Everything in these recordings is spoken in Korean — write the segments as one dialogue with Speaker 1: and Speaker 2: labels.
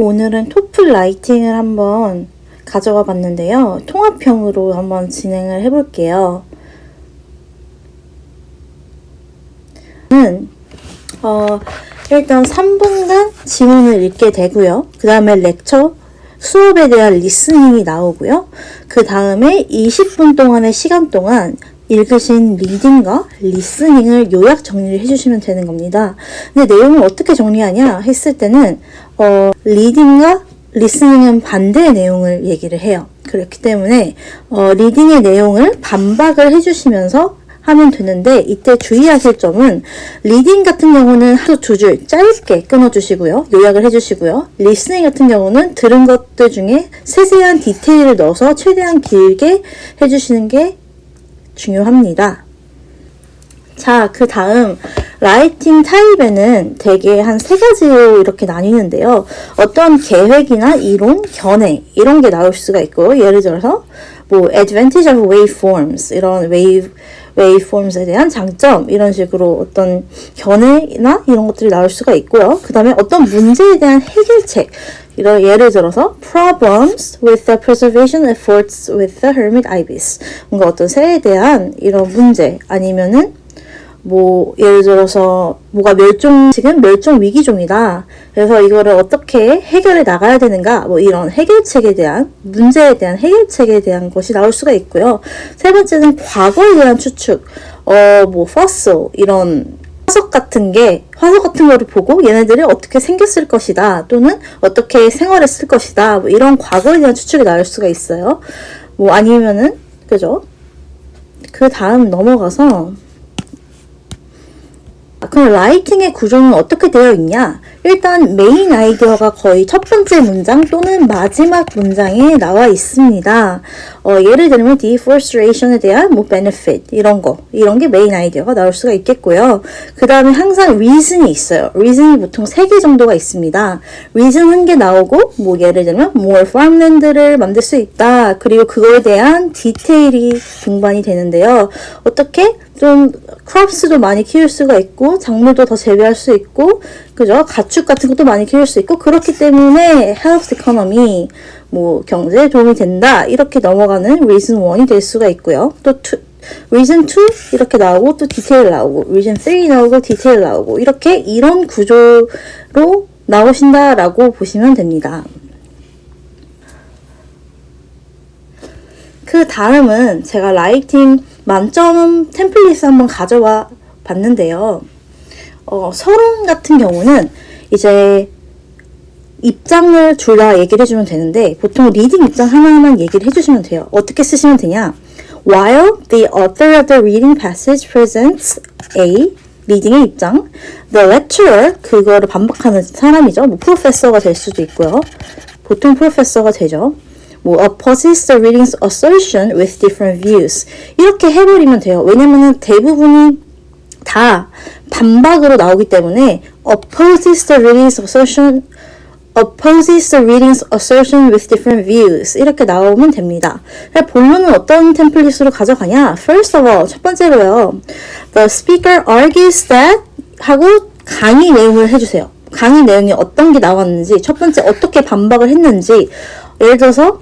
Speaker 1: 오늘은 토플 라이팅을 한번 가져와 봤는데요. 통합형으로 한번 진행을 해볼게요. 일단 3분간 지문을 읽게 되고요. 그 다음에 렉처 수업에 대한 리스닝이 나오고요. 그 다음에 20분 동안의 시간 동안 읽으신 리딩과 리스닝을 요약 정리를 해주시면 되는 겁니다. 근데 내용을 어떻게 정리하냐 했을 때는 리딩과 리스닝은 반대의 내용을 얘기를 해요. 그렇기 때문에 리딩의 내용을 반박을 해주시면서 하면 되는데, 이때 주의하실 점은 리딩 같은 경우는 하루 2줄 짧게 끊어주시고요. 요약을 해주시고요. 리스닝 같은 경우는 들은 것들 중에 세세한 디테일을 넣어서 최대한 길게 해주시는 게 중요합니다. 자, 그 다음 라이팅 타입에는 대개 한 3가지로 이렇게 나뉘는데요. 어떤 계획이나 이론, 견해 이런 게 나올 수가 있고, 예를 들어서 advantage of waveforms, 이런 waveforms에 대한 장점, 이런 식으로 어떤 견해나 이런 것들이 나올 수가 있고요. 그 다음에 어떤 문제에 대한 해결책, 예를 들어서 problems with the preservation efforts with the hermit ibis, 뭔가 어떤 새에 대한 이런 문제, 아니면은 예를 들어서 지금 멸종 위기종이다. 그래서 이거를 어떻게 해결해 나가야 되는가, 이런 해결책에 대한, 문제에 대한 해결책에 대한 것이 나올 수가 있고요. 세 번째는 과거에 대한 추측, fossil, 이런 화석 같은 거를 보고 얘네들이 어떻게 생겼을 것이다, 또는 어떻게 생활했을 것이다, 이런 과거에 대한 추측이 나올 수가 있어요. 아니면은, 그죠? 그 다음 넘어가서, 그럼 라이팅의 구조는 어떻게 되어 있냐? 일단 메인 아이디어가 거의 첫 번째 문장 또는 마지막 문장에 나와 있습니다. 예를 들면 deforestation에 대한 benefit 이런 게 메인 아이디어가 나올 수가 있겠고요. 그 다음에 항상 reason이 있어요. reason이 보통 3개 정도가 있습니다. reason 1개 나오고 예를 들면 more farmland를 만들 수 있다. 그리고 그거에 대한 디테일이 동반이 되는데요. 어떻게? 좀 crops도 많이 키울 수가 있고, 작물도 더 재배할 수 있고, 그죠? 가축 같은 것도 많이 키울 수 있고, 그렇기 때문에 health economy, 경제에 도움이 된다, 이렇게 넘어가는 reason 1이 될 수가 있고요. 또 reason 2 이렇게 나오고, 또 디테일 나오고, reason 3 나오고, 디테일 나오고, 이런 구조로 나오신다라고 보시면 됩니다. 그 다음은 제가 라이팅 만점 템플릿을 한번 가져와 봤는데요. 서론 같은 경우는 이제 입장을 둘 다 얘기를 해주면 되는데, 보통 리딩 입장 하나만 얘기를 해주시면 돼요. 어떻게 쓰시면 되냐? While the author of the reading passage presents A, 리딩의 입장, the lecturer, 그거를 반박하는 사람이죠. 프로페서가 될 수도 있고요. 보통 프로페서가 되죠. opposes the reading's assertion with different views. 이렇게 해버리면 돼요. 왜냐면은 대부분이 다 반박으로 나오기 때문에 opposes the reading's assertion with different views. 이렇게 나오면 됩니다. 본론은 어떤 템플릿으로 가져가냐? First of all, 첫 번째로요. The speaker argues that 하고 강의 내용을 해주세요. 강의 내용이 어떤 게 나왔는지, 첫 번째 어떻게 반박을 했는지, 예를 들어서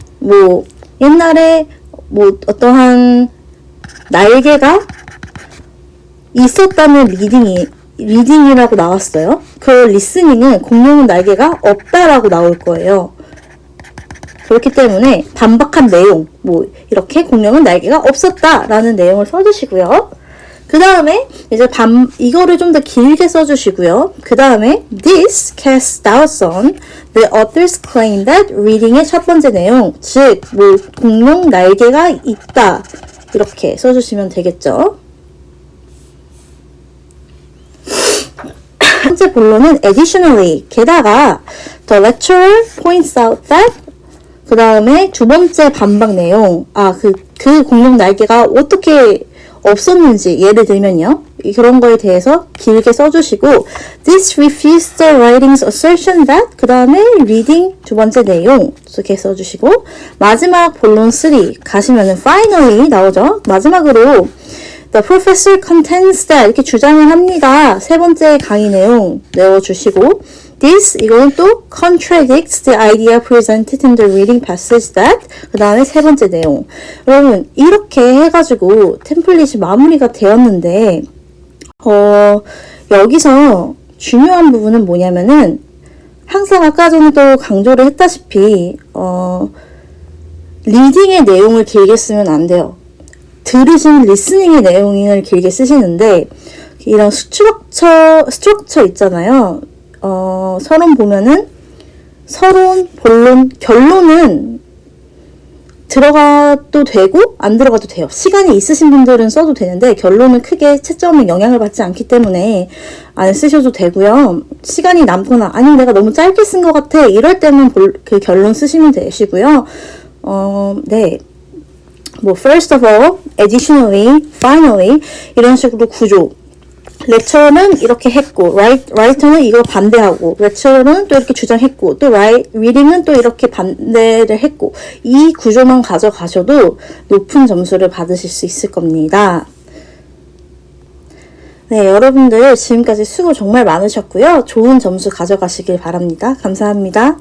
Speaker 1: 옛날에 어떠한 날개가 있었다는 리딩이라고 나왔어요. 그 리스닝은 공룡은 날개가 없다라고 나올 거예요. 그렇기 때문에 반박한 내용, 이렇게 공룡은 날개가 없었다라는 내용을 써주시고요. 그 다음에 이제 이거를 좀 더 길게 써주시고요. 그 다음에 this casts doubts on the author's claim that reading의 첫 번째 내용, 즉 공룡 날개가 있다, 이렇게 써주시면 되겠죠. 첫 번째 본론은 additionally, 게다가 the lecturer points out that, 그 다음에 두 번째 반박 내용, 그 공룡 날개가 어떻게 없었는지, 예를 들면요, 그런 거에 대해서 길게 써주시고, this refutes the writing's assertion that, 그 다음에 reading 두 번째 내용 이렇게 써주시고, 마지막 본론 3 가시면은 finally 나오죠. 마지막으로 The professor contends that 이렇게 주장을 합니다. 세 번째 강의 내용 넣어주시고, This 이거는 또 contradicts the idea presented in the reading passage that 그 다음에 세 번째 내용. 여러분 이렇게 해가지고 템플릿이 마무리가 되었는데 여기서 중요한 부분은 뭐냐면은 항상 아까 전에도 강조를 했다시피 리딩의 내용을 길게 쓰면 안 돼요. 들으신 리스닝의 내용을 길게 쓰시는데 이런 스트럭처 있잖아요. 서론 보면은 서론, 본론, 결론은 들어가도 되고 안 들어가도 돼요. 시간이 있으신 분들은 써도 되는데 결론은 크게 채점에 영향을 받지 않기 때문에 안 쓰셔도 되고요. 시간이 남거나 아니면 내가 너무 짧게 쓴 것 같아 이럴 때는 그 결론 쓰시면 되시고요. 네. 뭐 first of all, additionally, finally 이런 식으로 구조. lecture는 이렇게 했고, writer는 이거 반대하고, lecture는 또 이렇게 주장했고, 또 reading은 또 이렇게 반대를 했고, 이 구조만 가져가셔도 높은 점수를 받으실 수 있을 겁니다. 네, 여러분들 지금까지 수고 정말 많으셨고요. 좋은 점수 가져가시길 바랍니다. 감사합니다.